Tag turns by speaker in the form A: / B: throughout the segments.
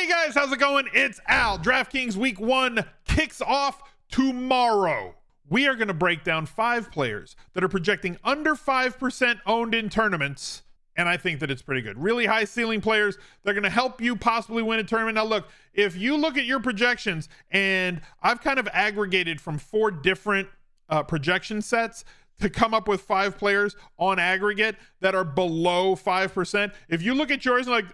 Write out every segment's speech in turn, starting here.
A: Hey guys, how's it going? It's Al. DraftKings Week 1 kicks off tomorrow. We are going to break down 5 players that are projecting under 5% owned in tournaments, and I think that it's pretty good. Really high ceiling players. They're going to help you possibly win a tournament. Now look, if you look at your projections, and I've kind of aggregated from 4 different projection sets to come up with 5 players on aggregate that are below 5%. If you look at yours and like,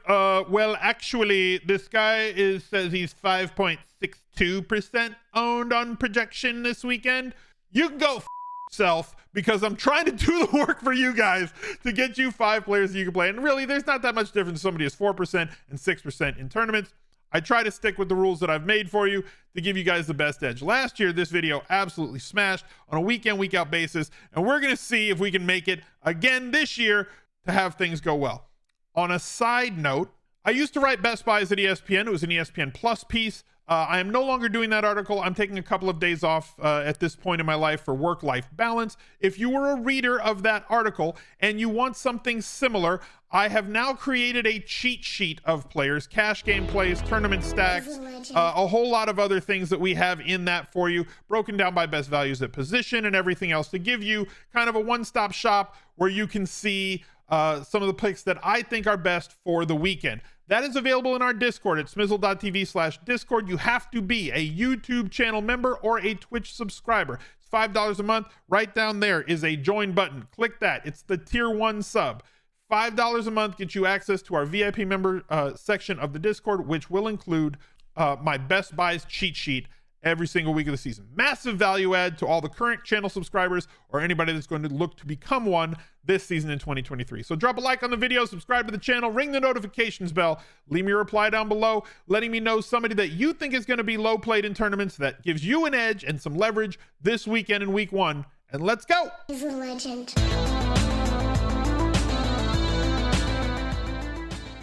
A: well, actually, this guy says he's 5.62% owned on projection this weekend, you can go f yourself, because I'm trying to do the work for you guys to get you 5 players that you can play. And really, there's not that much difference. Somebody is 4% and 6% in tournaments. I try to stick with the rules that I've made for you to give you guys the best edge. Last year, this video absolutely smashed on a week in, week out basis, and we're going to see if we can make it again this year to have things go well. On a side note, I used to write Best Buys at ESPN. It was an ESPN Plus piece. I am no longer doing that article. I'm taking a couple of days off at this point in my life for work-life balance. If you were a reader of that article and you want something similar, I have now created a cheat sheet of players, cash game plays, tournament stacks, a whole lot of other things that we have in that for you, broken down by best values at position and everything else, to give you kind of a one-stop shop where you can see some of the picks that I think are best for the weekend. That is available in our Discord at smizzle.tv/Discord. You have to be a YouTube channel member or a Twitch subscriber. It's $5 a month. Right down there is a join button. Click that. It's the tier 1 sub. $5 a month gets you access to our VIP member section of the Discord, which will include my Best Buys cheat sheet every single week of the season. Massive value add to all the current channel subscribers or anybody that's going to look to become one this season in 2023. So drop a like on the video, subscribe to the channel, ring the notifications bell, leave me a reply down below letting me know somebody that you think is going to be low played in tournaments that gives you an edge and some leverage this weekend in week 1. And let's go.
B: He's a legend.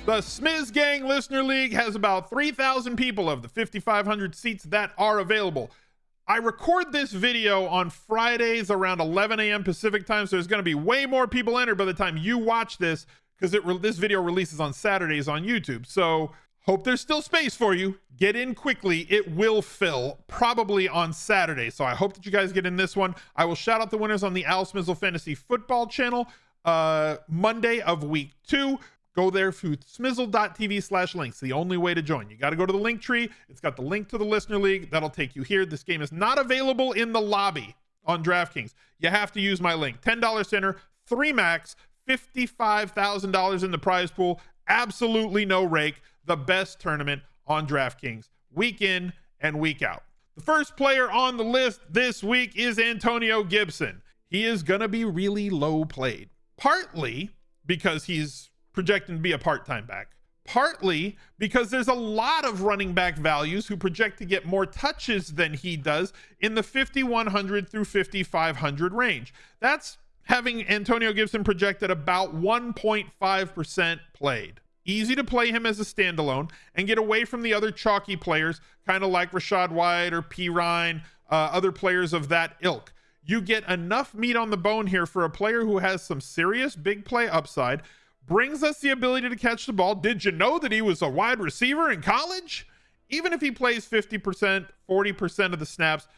A: The Smiz Gang Listener League has about 3,000 people of the 5,500 seats that are available. I record this video on Fridays around 11 a.m. Pacific time, so there's going to be way more people entered by the time you watch this, because this video releases on Saturdays on YouTube. So hope there's still space for you. Get in quickly. It will fill probably on Saturday. So I hope that you guys get in this one. I will shout out the winners on the Al Smizzle Fantasy Football channel Monday of week 2. Go there through smizzle.tv/links. The only way to join. You got to go to the link tree. It's got the link to the Listener League. That'll take you here. This game is not available in the lobby on DraftKings. You have to use my link. $10 center, 3 max, $55,000 in the prize pool. Absolutely no rake. The best tournament on DraftKings, week in and week out. The first player on the list this week is Antonio Gibson. He is going to be really low played, partly because he's projecting to be a part-time back, partly because there's a lot of running back values who project to get more touches than he does in the 5,100 through 5,500 range. That's having Antonio Gibson projected about 1.5% played. Easy to play him as a standalone and get away from the other chalky players, kind of like Rashad White or P. Ryan, other players of that ilk. You get enough meat on the bone here for a player who has some serious big play upside, brings us the ability to catch the ball. Did you know that he was a wide receiver in college? Even if he plays 50%, 40% of the snaps,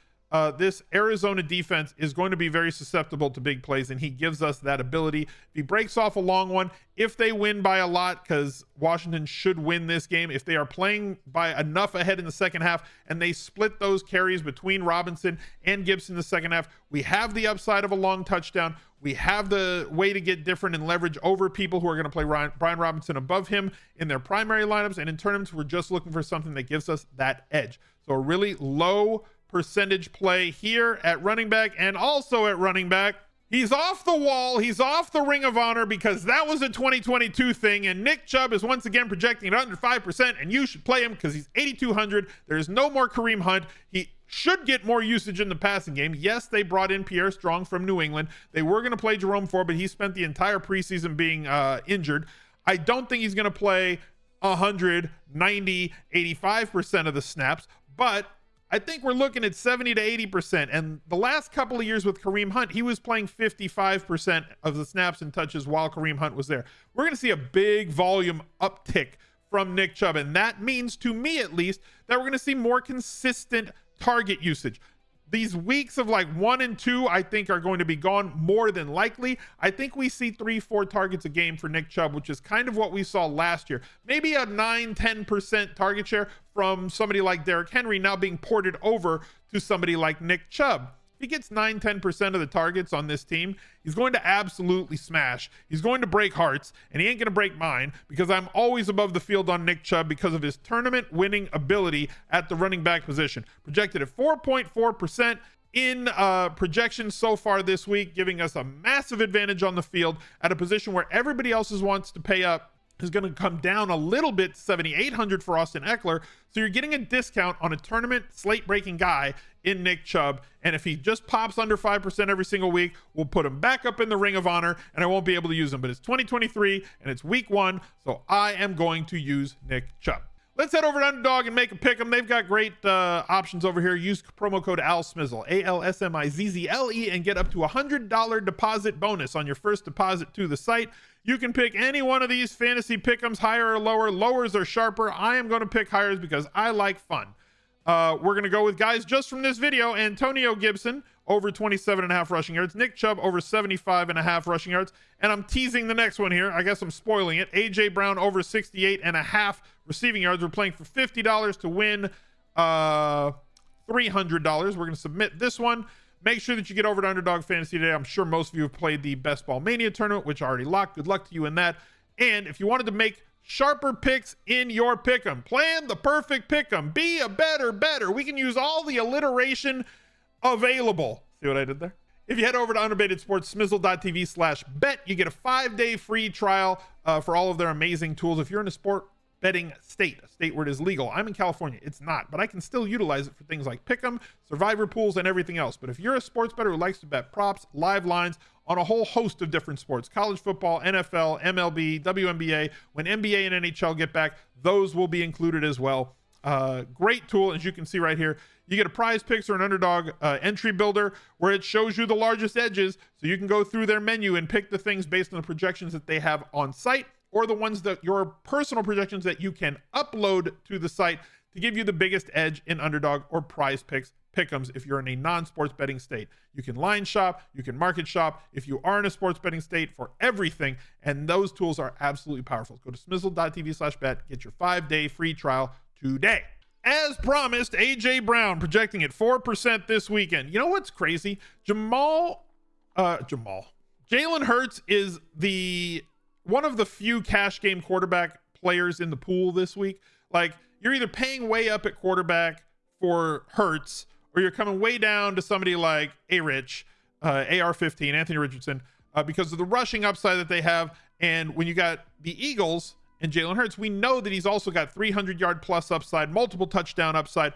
A: this Arizona defense is going to be very susceptible to big plays, and he gives us that ability. If he breaks off a long one, if they win by a lot, because Washington should win this game, if they are playing by enough ahead in the second half and they split those carries between Robinson and Gibson in the second half, we have the upside of a long touchdown. We have the way to get different and leverage over people who are going to play Brian Robinson above him in their primary lineups. And in tournaments, we're just looking for something that gives us that edge. So a really low percentage play here at running back, and also at running back. He's off the wall. He's off the Ring of Honor, because that was a 2022 thing. And Nick Chubb is once again projecting at under 5%, and you should play him because he's 8,200. There's no more Kareem Hunt. He should get more usage in the passing game. Yes, they brought in Pierre Strong from New England. They were going to play Jerome Ford, but he spent the entire preseason being injured. I don't think he's going to play 100, 90, 85% of the snaps, but I think we're looking at 70 to 80%. And the last couple of years with Kareem Hunt, he was playing 55% of the snaps and touches while Kareem Hunt was there. We're going to see a big volume uptick from Nick Chubb. And that means, to me at least, that we're going to see more consistent target usage. These weeks of like 1 and 2, I think, are going to be gone more than likely. I think we see 3-4 targets a game for Nick Chubb, which is kind of what we saw last year. Maybe a 9-10% target share from somebody like Derrick Henry now being ported over to somebody like Nick Chubb. If he gets 9-10% of the targets on this team, he's going to absolutely smash. He's going to break hearts, and he ain't going to break mine, because I'm always above the field on Nick Chubb because of his tournament winning ability at the running back position. Projected at 4.4% in projections so far this week, giving us a massive advantage on the field at a position where everybody else wants to pay up. Is going to come down a little bit, 7,800 for Austin Eckler. So you're getting a discount on a tournament slate breaking guy in Nick Chubb. And if he just pops under 5% every single week, we'll put him back up in the Ring of Honor, and I won't be able to use him. But it's 2023 and it's week 1, so I am going to use Nick Chubb. Let's head over to Underdog and make a pick 'em. They've got great options over here. Use promo code ALSMIZZLE, ALSMIZZLE, and get up to $100 deposit bonus on your first deposit to the site. You can pick any one of these fantasy pick'ems, higher or lower. Lowers or sharper. I am going to pick higher because I like fun. We're going to go with guys just from this video. Antonio Gibson over 27.5 rushing yards. Nick Chubb over 75.5 rushing yards. And I'm teasing the next one here. I guess I'm spoiling it. AJ Brown over 68.5 receiving yards. We're playing for $50 to win $300. We're going to submit this one. Make sure that you get over to Underdog Fantasy today. I'm sure most of you have played the Best Ball Mania tournament, which I already locked. Good luck to you in that. And if you wanted to make sharper picks in your pick'em, plan the perfect pick'em, be a better. We can use all the alliteration available. See what I did there? If you head over to Underbated Sports, smizzle.tv/bet, you get a 5-day free trial for all of their amazing tools. If you're in a sport betting state, a state where it is legal. I'm in California, it's not, but I can still utilize it for things like pick'em, survivor pools, and everything else. But if you're a sports bettor who likes to bet props, live lines on a whole host of different sports, college football, NFL, MLB, WNBA, when NBA and NHL get back, those will be included as well. Great tool. As you can see right here, you get a Prize Picks or an Underdog entry builder where it shows you the largest edges, so you can go through their menu and pick the things based on the projections that they have on site, or the ones that your personal projections that you can upload to the site to give you the biggest edge in Underdog or Prize Picks pick'ems. If you're in a non-sports betting state, you can line shop, you can market shop if you are in a sports betting state for everything, and those tools are absolutely powerful. Go to smizzle.tv/bet, get your 5-day free trial today. As promised, AJ Brown projecting at 4% this weekend. You know what's crazy? Jalen Hurts is one of the few cash game quarterback players in the pool this week. Like, you're either paying way up at quarterback for Hurts, or you're coming way down to somebody like AR-15, Anthony Richardson, because of the rushing upside that they have. And when you got the Eagles and Jalen Hurts, we know that he's also got 300-yard plus upside, multiple touchdown upside.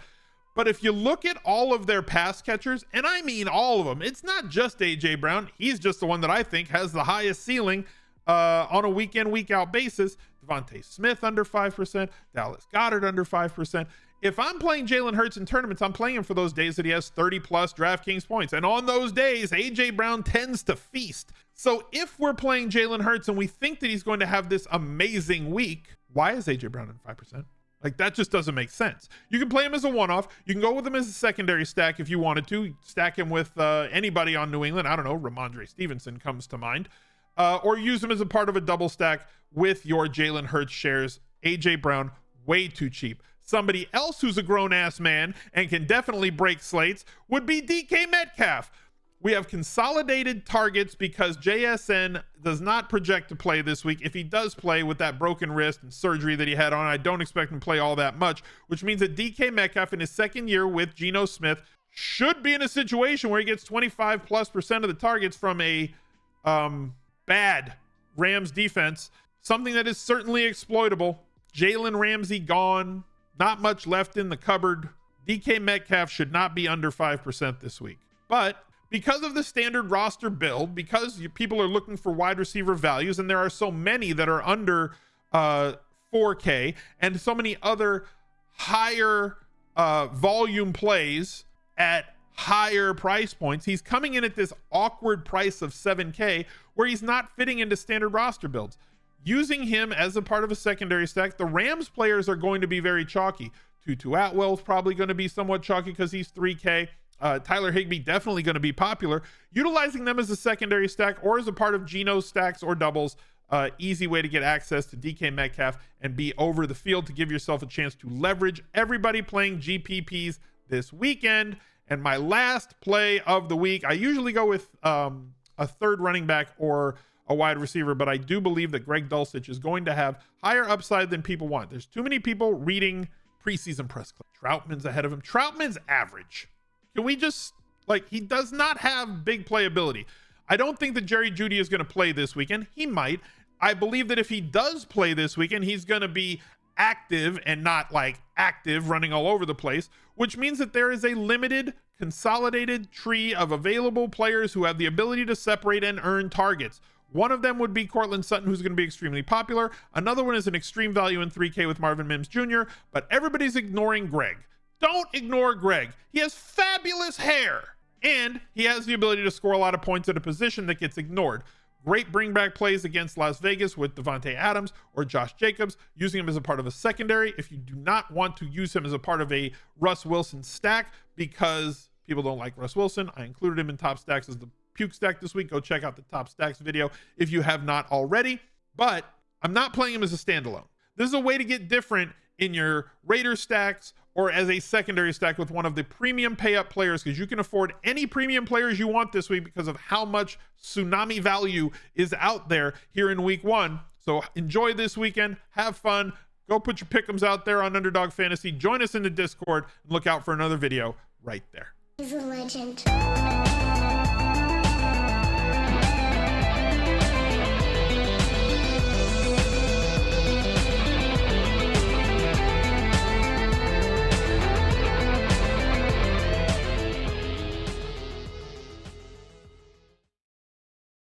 A: But if you look at all of their pass catchers, and I mean all of them, it's not just AJ Brown. He's just the one that I think has the highest ceiling on a week in, week out basis. Devontae Smith under 5%, Dallas Goedert under 5%. If I'm playing Jalen Hurts in tournaments, I'm playing him for those days that he has 30 plus DraftKings points. And on those days, AJ Brown tends to feast. So if we're playing Jalen Hurts and we think that he's going to have this amazing week, why is AJ Brown at 5%? Like, that just doesn't make sense. You can play him as a one-off. You can go with him as a secondary stack if you wanted to. Stack him with anybody on New England. I don't know, Ramondre Stevenson comes to mind. Or use him as a part of a double stack with your Jalen Hurts shares. AJ Brown, way too cheap. Somebody else who's a grown-ass man and can definitely break slates would be DK Metcalf. We have consolidated targets because JSN does not project to play this week. If he does play with that broken wrist and surgery that he had on, I don't expect him to play all that much, which means that DK Metcalf in his second year with Geno Smith should be in a situation where he gets 25+% of the targets from a bad Rams defense, something that is certainly exploitable. Jalen Ramsey gone. Not much left in the cupboard. DK Metcalf should not be under 5% this week. But because of the standard roster build, because people are looking for wide receiver values, and there are so many that are under 4K, and so many other higher volume plays at higher price points, he's coming in at this awkward price of 7K where he's not fitting into standard roster builds. using him as a part of a secondary stack. The Rams players are going to be very chalky. Tutu Atwell's probably going to be somewhat chalky because he's 3K. Tyler Higbee definitely going to be popular. Utilizing them as a secondary stack or as a part of Geno's stacks or doubles, easy way to get access to DK Metcalf and be over the field to give yourself a chance to leverage everybody playing GPPs this weekend. And my last play of the week, I usually go with a third running back or a wide receiver, but I do believe that Greg Dulcich is going to have higher upside than people want. There's too many people reading preseason press clips. Troutman's ahead of him. Troutman's average. Can we just, like, he does not have big playability. I don't think that Jerry Jeudy is going to play this weekend. He might. I believe that if he does play this weekend, he's going to be active and not like active running all over the place, which means that there is a limited consolidated tree of available players who have the ability to separate and earn targets. One of them would be Cortland Sutton, who's going to be extremely popular. Another one is an extreme value in 3K with Marvin Mims Jr., but everybody's ignoring Greg. Don't ignore Greg. He has fabulous hair, and he has the ability to score a lot of points at a position that gets ignored. Great bring back plays against Las Vegas with Devontae Adams or Josh Jacobs, using him as a part of a secondary. If you do not want to use him as a part of a Russ Wilson stack because people don't like Russ Wilson, I included him in top stacks as the puke stack this week. Go check out the top stacks video if you have not already, but I'm not playing him as a standalone. This is a way to get different in your Raider stacks or as a secondary stack with one of the premium pay up players, because you can afford any premium players you want this week because of how much tsunami value is out there here in week one. So enjoy this weekend, have fun, go put your pick'ems out there on Underdog Fantasy, join us in the Discord, and look out for another video right there.
B: He's a legend.